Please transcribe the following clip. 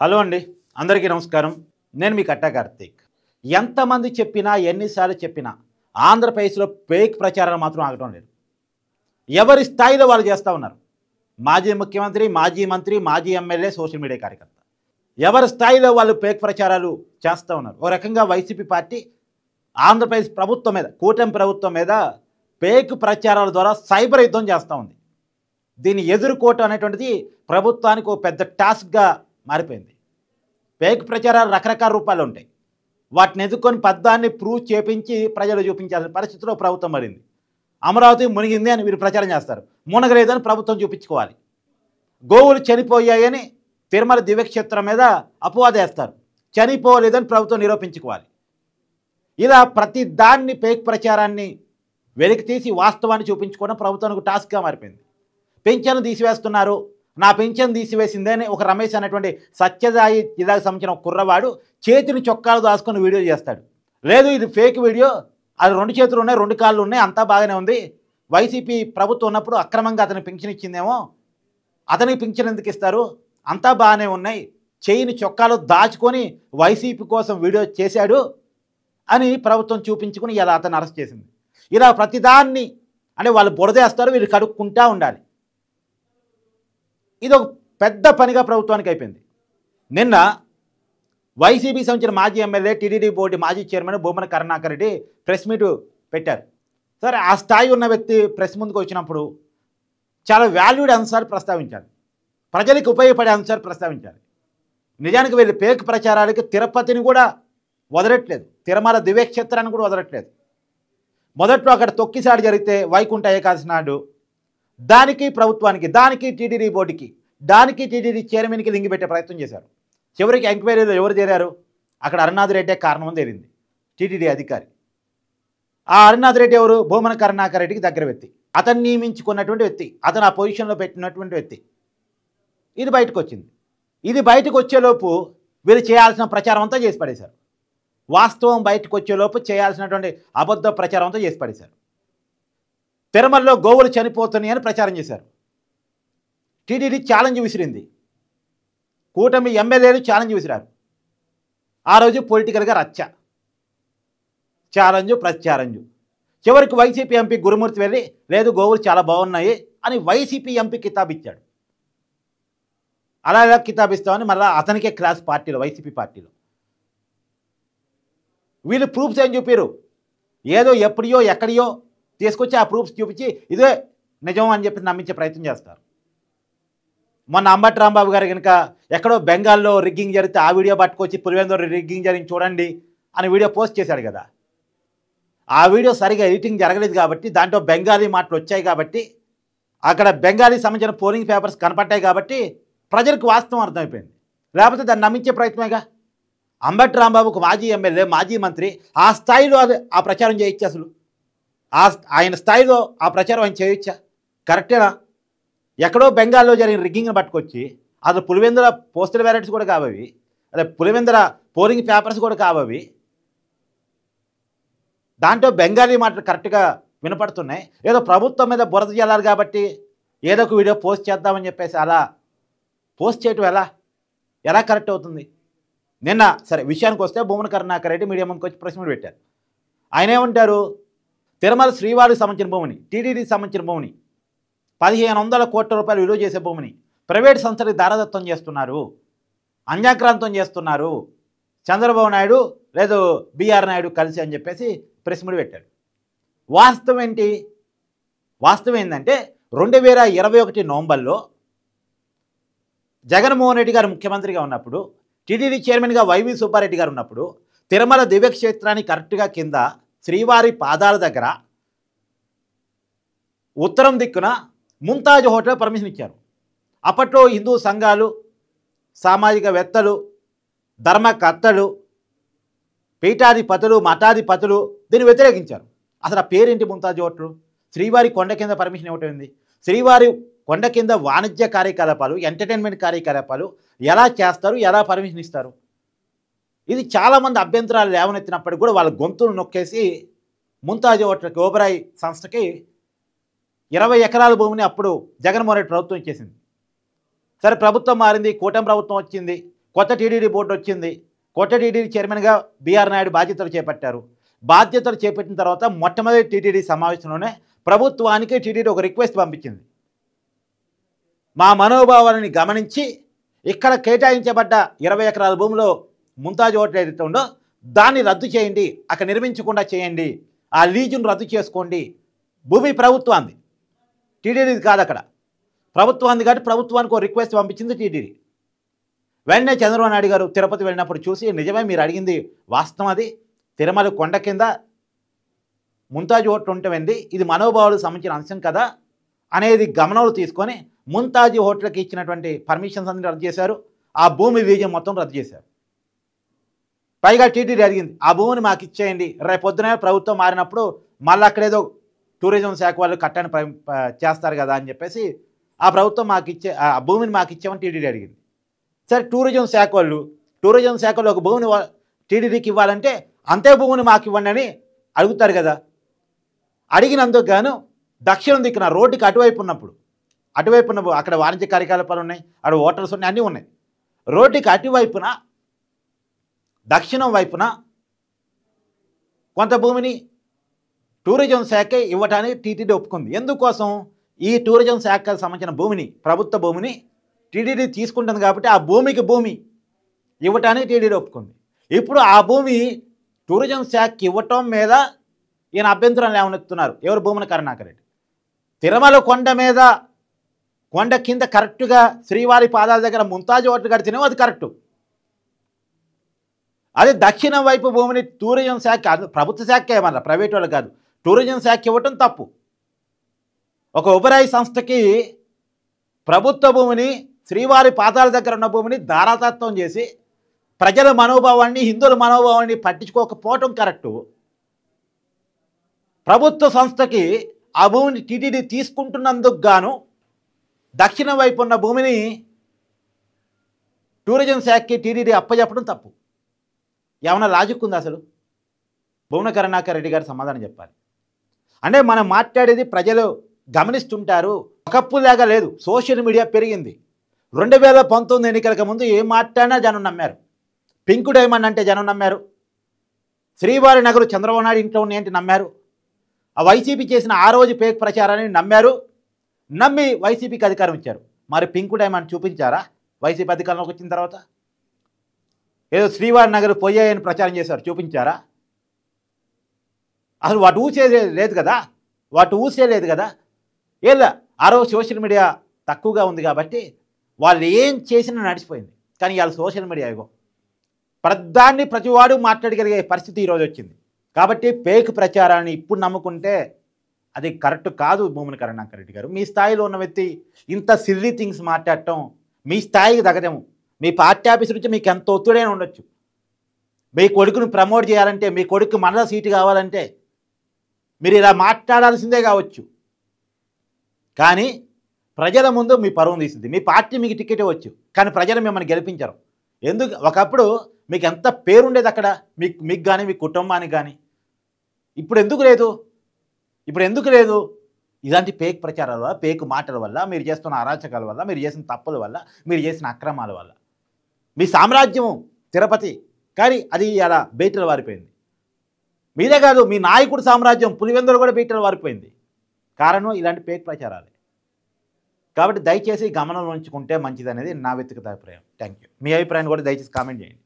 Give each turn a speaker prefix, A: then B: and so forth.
A: Hello అండి, అందరికీ నమస్కారం. నేను మీ కట్టా కార్తీక్. ఎంతమంది చెప్పినా, ఎన్నిసార్లు చెప్పినా ఆంధ్రప్రదేశ్లో ఫేక్ ప్రచారాలు మాత్రం ఆగటం లేదు. ఎవరి స్థాయిలో వాళ్ళు చేస్తూ ఉన్నారు. మాజీ ముఖ్యమంత్రి, మాజీ మంత్రి, మాజీ ఎమ్మెల్యే, సోషల్ మీడియా కార్యకర్త, ఎవరి స్థాయిలో వాళ్ళు ఫేక్ ప్రచారాలు చేస్తూ ఉన్నారు. ఓ రకంగా వైసీపీ పార్టీ ఆంధ్రప్రదేశ్ ప్రభుత్వం మీద, కూటమి ప్రభుత్వం మీద ఫేక్ ప్రచారాల ద్వారా సైబర్ యుద్ధం చేస్తూ ఉంది. దీన్ని ఎదుర్కోవటం అనేటువంటిది ప్రభుత్వానికి ఒక పెద్ద టాస్క్గా మారిపోయింది. ఫేక్ ప్రచారాలు రకరకాల రూపాలు ఉంటాయి. వాటిని ఎదుర్కొని పద్దాన్ని ప్రూవ్ చేపించి ప్రజలు చూపించాల్సిన పరిస్థితిలో ప్రభుత్వం మారింది. అమరావతి మునిగింది అని వీరు ప్రచారం చేస్తారు, మునగలేదని ప్రభుత్వం చూపించుకోవాలి. గోవులు చనిపోయాయని తిరుమల దివ్యక్షేత్రం మీద అపవాదేస్తారు, చనిపోలేదని ప్రభుత్వం నిరూపించుకోవాలి. ఇలా ప్రతి దాన్ని ఫేక్ ప్రచారాన్ని వెలికి తీసి వాస్తవాన్ని చూపించుకోవడం ప్రభుత్వానికి టాస్క్గా మారిపోయింది. పింఛను తీసివేస్తున్నారు, నా పింఛను తీసివేసిందని ఒక రమేష్ అనేటువంటి సత్యదాయి జిల్లాకు సంబంధించిన ఒక కుర్రవాడు చేతిని చొక్కాలు దాచుకొని వీడియో చేస్తాడు. లేదు ఇది ఫేక్ వీడియో, అది 2 చేతులు ఉన్నాయి, 2 కాళ్ళు ఉన్నాయి, అంతా బాగానే ఉంది, వైసీపీ ప్రభుత్వం ఉన్నప్పుడు అక్రమంగా అతనికి పింఛన్ ఇచ్చిందేమో, అతనికి పింఛన్ ఎందుకు ఇస్తారు, అంతా బాగానే ఉన్నాయి, చేయిని చొక్కాలు దాచుకొని వైసీపీ కోసం వీడియో చేశాడు అని ప్రభుత్వం చూపించుకుని ఇలా అతను అరెస్ట్ చేసింది. ఇలా ప్రతిదాన్ని అంటే వాళ్ళు బురదేస్తారు, వీళ్ళు కడుక్కుంటూ ఉండాలి. ఇది ఒక పెద్ద పనిగా ప్రభుత్వానికి అయిపోయింది. నిన్న వైసీపీ సంబంధించిన మాజీ ఎమ్మెల్యే, టీటీడీ బోర్డు మాజీ chairman Bhumana Karunakar Reddy press meet పెట్టారు. సరే, ఆ స్థాయి ఉన్న వ్యక్తి ప్రెస్ ముందుకు వచ్చినప్పుడు చాలా వాల్యూడ్ అంశాలు ప్రస్తావించాలి, ప్రజలకు ఉపయోగపడే అంశాలు ప్రస్తావించాలి. నిజానికి వీళ్ళు ఫేక్ ప్రచారాలకి తిరుపతిని కూడా వదలట్లేదు, తిరుమల దివ్యక్షేత్రాన్ని కూడా వదలట్లేదు. మొదట్లో అక్కడ తొక్కిసాడు జరిగితే వైకుంఠ ఏకాదశి నాడు దానికి ప్రభుత్వానికి, దానికి టీటీడీ బోర్డుకి, దానికి టీటీడీ చైర్మన్కి లింగి పెట్టే ప్రయత్నం చేశారు. చివరికి ఎంక్వైరీలో ఎవరు చేరారు, అక్కడ అరుణాథ్ రెడ్డి కారణం అని తేలింది, టీటీడీ అధికారి. ఆ అరుణాథ్ రెడ్డి ఎవరు, భూమన కరుణాకర్ రెడ్డికి దగ్గర వ్యక్తి, అతను నియమించుకున్నటువంటి వ్యక్తి, అతను ఆ పొజిషన్లో పెట్టినటువంటి వ్యక్తి. ఇది బయటకు వచ్చింది. ఇది బయటకు వచ్చేలోపు వీళ్ళు చేయాల్సిన ప్రచారం అంతా చేసి పడేశారు. వాస్తవం బయటకు వచ్చేలోపు చేయాల్సినటువంటి అబద్ధ ప్రచారం అంతా చేసి పడేశారు. తిరుమలలో గోవులు చనిపోతున్నాయి అని ప్రచారం చేశారు. టీటీడీ ఛాలెంజ్ విసిరింది, కూటమి ఎమ్మెల్యేలు ఛాలెంజ్ విసిరారు. ఆ రోజు పొలిటికల్గా రచ్చ, ఛాలెంజ్ ప్రచారంజు. చివరికి వైసీపీ ఎంపీ గురుమూర్తి వెళ్ళి లేదు గోవులు చాలా బాగున్నాయి అని వైసీపీ ఎంపీ కితాబ్ ఇచ్చాడు. అలా కితాబ్ ఇస్తామని మళ్ళీ అతనికే క్లాస్ పార్టీలో, వైసీపీ పార్టీలో. వీళ్ళు ప్రూఫ్స్ ఏం చూపారు, ఏదో ఎప్పుడో ఎక్కడియో తీసుకొచ్చి ఆ ప్రూఫ్స్ చూపించి ఇదే నిజం అని చెప్పి నమ్మించే ప్రయత్నం చేస్తారు. మొన్న అంబటి రాంబాబు గారు కనుక ఎక్కడో బెంగాల్లో రిగ్గింగ్ జరిగితే ఆ వీడియో పట్టుకొచ్చి పులివెందుల రిగ్గింగ్ జరిగి చూడండి అని వీడియో పోస్ట్ చేశాడు కదా. ఆ వీడియో సరిగా ఎడిటింగ్ జరగలేదు కాబట్టి, దాంట్లో బెంగాలీ మాటలు వచ్చాయి కాబట్టి, అక్కడ బెంగాలీ సంబంధించిన పోలింగ్ పేపర్స్ కనపడ్డాయి కాబట్టి ప్రజలకు వాస్తవం అర్థమైపోయింది. లేకపోతే దాన్ని నమ్మించే ప్రయత్నమేగా. అంబటి రాంబాబుకు మాజీ ఎమ్మెల్యే, మాజీ మంత్రి, ఆ స్థాయిలో ఆ ప్రచారం చేయొచ్చు. అసలు ఆయన స్థాయిలో ఆ ప్రచారం ఆయన చేయొచ్చా? కరెక్టేనా? ఎక్కడో బెంగాల్లో జరిగిన రిగ్గింగ్ని పట్టుకొచ్చి అసలు పులివెందుల పోస్టల్ బ్యాలెట్స్ కూడా కావవి, అదే పులివెందుల పోలింగ్ పేపర్స్ కూడా కావవి, దాంట్లో బెంగాలీ మాటలు కరెక్ట్గా వినపడుతున్నాయి. ఏదో ప్రభుత్వం మీద బురద జల్లాలి కాబట్టి ఏదో ఒక వీడియో పోస్ట్ చేద్దామని చెప్పేసి అలా పోస్ట్ చేయటం ఎలా కరెక్ట్ అవుతుంది? నిన్న సరే విషయానికి వస్తే భూమన కరుణాకర్ రెడ్డి మీడియా ముందుకు వచ్చి ప్రెస్ మీట్ పెట్టారు. ఆయన ఏమంటారు, తిరుమల శ్రీవారికి సంబంధించిన భూమిని, టీటీడీకి సంబంధించిన భూమిని, 1500 కోట్ల రూపాయలు విలువ చేసే భూమిని ప్రైవేట్ సంస్థలకు దారదత్తం చేస్తున్నారు, అన్యాక్రాంతం చేస్తున్నారు చంద్రబాబు నాయుడు లేదు బీఆర్ నాయుడు కలిసి అని చెప్పేసి ప్రెస్ మీట్ పెట్టాడు. వాస్తవం ఏంటి? వాస్తవం ఏంటంటే 2021 నవంబర్లో జగన్మోహన్ రెడ్డి గారు ముఖ్యమంత్రిగా ఉన్నప్పుడు, టీటీడీ చైర్మన్గా వైవి సుబ్బారెడ్డి గారు ఉన్నప్పుడు తిరుమల దివ్యక్షేత్రానికి కరెక్ట్గా కింద శ్రీవారి పాదాల దగ్గర ఉత్తరం దిక్కున ముంతాజ్ హోటల్ పర్మిషన్ ఇచ్చారు. అప్పట్లో హిందూ సంఘాలు, సామాజికవేత్తలు, ధర్మకర్తలు, పీఠాధిపతులు, మఠాధిపతులు దీన్ని వ్యతిరేకించారు. అసలు ఆ పేరేంటి ముంతాజ్ హోటల్? శ్రీవారి కొండ కింద పర్మిషన్ ఇవ్వటం. శ్రీవారి కొండ కింద వాణిజ్య కార్యకలాపాలు, ఎంటర్టైన్మెంట్ కార్యకలాపాలు ఎలా చేస్తారు, ఎలా పర్మిషన్ ఇస్తారు? ఇది చాలామంది అభ్యంతరాలు లేవనెత్తినప్పటికీ కూడా వాళ్ళ గొంతులు నొక్కేసి ముంతాజ్ హోటల్కి, ఓబరాయ్ సంస్థకి 20 ఎకరాల భూమిని అప్పుడు జగన్మోహన్ రెడ్డి ప్రభుత్వం ఇచ్చేసింది. సరే ప్రభుత్వం మారింది, కూటమి ప్రభుత్వం వచ్చింది, కొత్త టీటీడీ బోర్డు వచ్చింది. కొత్త టీటీడీ చైర్మన్గా బీఆర్ నాయుడు బాధ్యతలు చేపట్టారు. బాధ్యతలు చేపట్టిన తర్వాత మొట్టమొదటి టీటీడీ సమావేశంలోనే ప్రభుత్వానికి టీటీడీ ఒక రిక్వెస్ట్ పంపించింది. మా మనోభావాలని గమనించి ఇక్కడ కేటాయించబడ్డ 20 ఎకరాల భూమిలో ముంతాజ్ హోటల్ ఏదైతే ఉందో దాన్ని రద్దు చేయండి, అక్కడ నిర్మించకుండా చేయండి, ఆ లీజును రద్దు చేసుకోండి. భూమి ప్రభుత్వాన్ని, టీటీడీది కాదు, అక్కడ ప్రభుత్వాన్ని కాబట్టి ప్రభుత్వానికి ఒక రిక్వెస్ట్ పంపించింది టీటీడీ. వెంటనే చంద్రబాబు నాయుడు గారు తిరుపతి వెళ్ళినప్పుడు చూసి నిజమే మీరు అడిగింది వాస్తవం, అది తిరుమల కొండ కింద ముంతాజ్ హోటల్ ఉంటుందండి, ఇది మనోభావాలకు సంబంధించిన అంశం కదా అనేది గమనంలో తీసుకొని ముంతాజ్ హోటల్కి ఇచ్చినటువంటి పర్మిషన్స్ అన్ని రద్దు చేశారు. ఆ భూమి లీజన్ మొత్తం రద్దు చేశారు. పైగా టీటీడీ అడిగింది ఆ భూమిని మాకు ఇచ్చేయండి, రేపు పొద్దునే ప్రభుత్వం మారినప్పుడు మళ్ళీ అక్కడేదో టూరిజం శాఖ వాళ్ళు కట్టని చేస్తారు కదా అని చెప్పేసి ఆ ప్రభుత్వం ఆ భూమిని మాకు ఇచ్చామని టీటీడీ అడిగింది. సరే టూరిజం శాఖ వాళ్ళు ఒక భూమిని టీటీడీకి ఇవ్వాలంటే అంతే భూమిని మాకు ఇవ్వండి అని అడుగుతారు కదా. అడిగినందుకు గాను దక్షిణం దిక్కున రోడ్డుకి అటువైపు అక్కడ వాణిజ్య కార్యకలాపాలు ఉన్నాయి, అక్కడ హోటల్స్ ఉన్నాయి, అన్నీ ఉన్నాయి. రోడ్డుకి అటువైపున దక్షిణం వైపున కొంత భూమిని టూరిజం శాఖ ఇవ్వటానికి టీటీడీ ఒప్పుకుంది. ఎందుకోసం? ఈ టూరిజం శాఖకు సంబంధించిన భూమిని, ప్రభుత్వ భూమిని టీటీడీ తీసుకుంటుంది కాబట్టి ఆ భూమి ఇవ్వటానికి టీటీడీ ఒప్పుకుంది. ఇప్పుడు ఆ భూమి టూరిజం శాఖకి ఇవ్వటం మీద ఈయన అభ్యంతరం లేవనెత్తున్నారు. ఎవరు? భూమన కరుణాకర్ రెడ్డి. తిరుమల కొండ కింద కరెక్ట్గా శ్రీవారి పాదాల దగ్గర ముంతాజ్ హోటల్ కడితేనేమో అది కరెక్టు. అదే దక్షిణం వైపు భూమిని టూరిజం శాఖ, ప్రభుత్వ శాఖ ఏమన్నా, ప్రైవేట్ వాళ్ళు కాదు, టూరిజం శాఖ ఇవ్వటం తప్పు. ఒక ఉపరాయి సంస్థకి ప్రభుత్వ భూమిని, శ్రీవారి పాదాల దగ్గర ఉన్న భూమిని ధారాతత్వం చేసి ప్రజల మనోభావాన్ని, హిందువుల మనోభావాన్ని పట్టించుకోకపోవటం కరెక్టు. ప్రభుత్వ సంస్థకి ఆ భూమిని టీటీడీ తీసుకుంటున్నందుకు గాను దక్షిణం వైపు ఉన్న భూమిని టూరిజం శాఖకి టీటీడీ అప్పచెప్పడం తప్పు. ఏమన్నా లాజిక్ ఉంది అసలు? భూమన కరుణాకర్ రెడ్డి గారు సమాధానం చెప్పాలి. అంటే మనం మాట్లాడేది ప్రజలు గమనిస్తుంటారు. ఒకప్పులాగా లేదు, సోషల్ మీడియా పెరిగింది. 2019 ఎన్నికలకు ముందు ఏం మాట్లాడినా జనం నమ్మారు. పింక్ డైమండ్ అంటే జనం నమ్మారు. శ్రీవారి నగరు చంద్రబాబు నాయుడు ఇంట్లో ఏంటి నమ్మారు. ఆ వైసీపీ చేసిన ఆ రోజు ఫేక్ ప్రచారాన్ని నమ్మారు. నమ్మి వైసీపీకి అధికారం ఇచ్చారు. మరి పింక్ డైమండ్ చూపించారా వైసీపీ అధికారంలోకి వచ్చిన తర్వాత? ఏదో శ్రీవారి నగర్ పోయాయని ప్రచారం చేశారు, చూపించారా? అసలు వాటి ఊసే లేదు కదా. ఏలా ఆ రోజు సోషల్ మీడియా తక్కువగా ఉంది కాబట్టి వాళ్ళు ఏం చేసినా నడిచిపోయింది. కానీ ఇవాళ సోషల్ మీడియా ఇగో ప్రతివాడు మాట్లాడగలిగే పరిస్థితి ఈరోజు వచ్చింది. కాబట్టి ఫేక్ ప్రచారాన్ని ఇప్పుడు నమ్ముకుంటే అది కరెక్ట్ కాదు. భూమన కరుణాకర్ రెడ్డి గారు, మీ స్థాయిలో ఉన్న వ్యక్తి ఇంత సిల్లీ థింగ్స్ మాట్లాడటం మీ స్థాయికి తగదేమో. మీ పార్టీ ఆఫీస్ నుంచి మీకు ఎంత ఒత్తిడైనా ఉండొచ్చు. మీ కొడుకును ప్రమోట్ చేయాలంటే, మీ కొడుకు మరలా సీటు కావాలంటే మీరు ఇలా మాట్లాడాల్సిందే కావచ్చు. కానీ ప్రజల ముందు మీ పరువును తీసింది. మీ పార్టీ మీకు టికెట్ ఇవ్వచ్చు, కానీ ప్రజలు మిమ్మల్ని గెలిపించరు. ఎందుకు? ఒకప్పుడు మీకు ఎంత పేరుండేది అక్కడ, మీకు కానీ మీ కుటుంబానికి కానీ. ఇప్పుడు ఎందుకు లేదు? ఇలాంటి ఫేక్ ప్రచారాల వల్ల, ఫేక్ మాటల వల్ల, మీరు చేస్తున్న అరాచకాల వల్ల, మీరు చేసిన తప్పుల వల్ల, మీరు చేసిన అక్రమాల వల్ల మీ సామ్రాజ్యం తిరుపతి, కానీ అది అలా బయటలు వారిపోయింది. మీదే కాదు, మీ నాయకుడు సామ్రాజ్యం పులివెందులు కూడా బయటలు వారిపోయింది. కారణం ఇలాంటి ఫేక్ ప్రచారాలే. కాబట్టి దయచేసి గమనంలో ఉంచుకుంటే మంచిది అనేది నా వ్యక్తిగత అభిప్రాయం. Thank you. మీ అభిప్రాయాన్ని కూడా దయచేసి కామెంట్ చేయండి.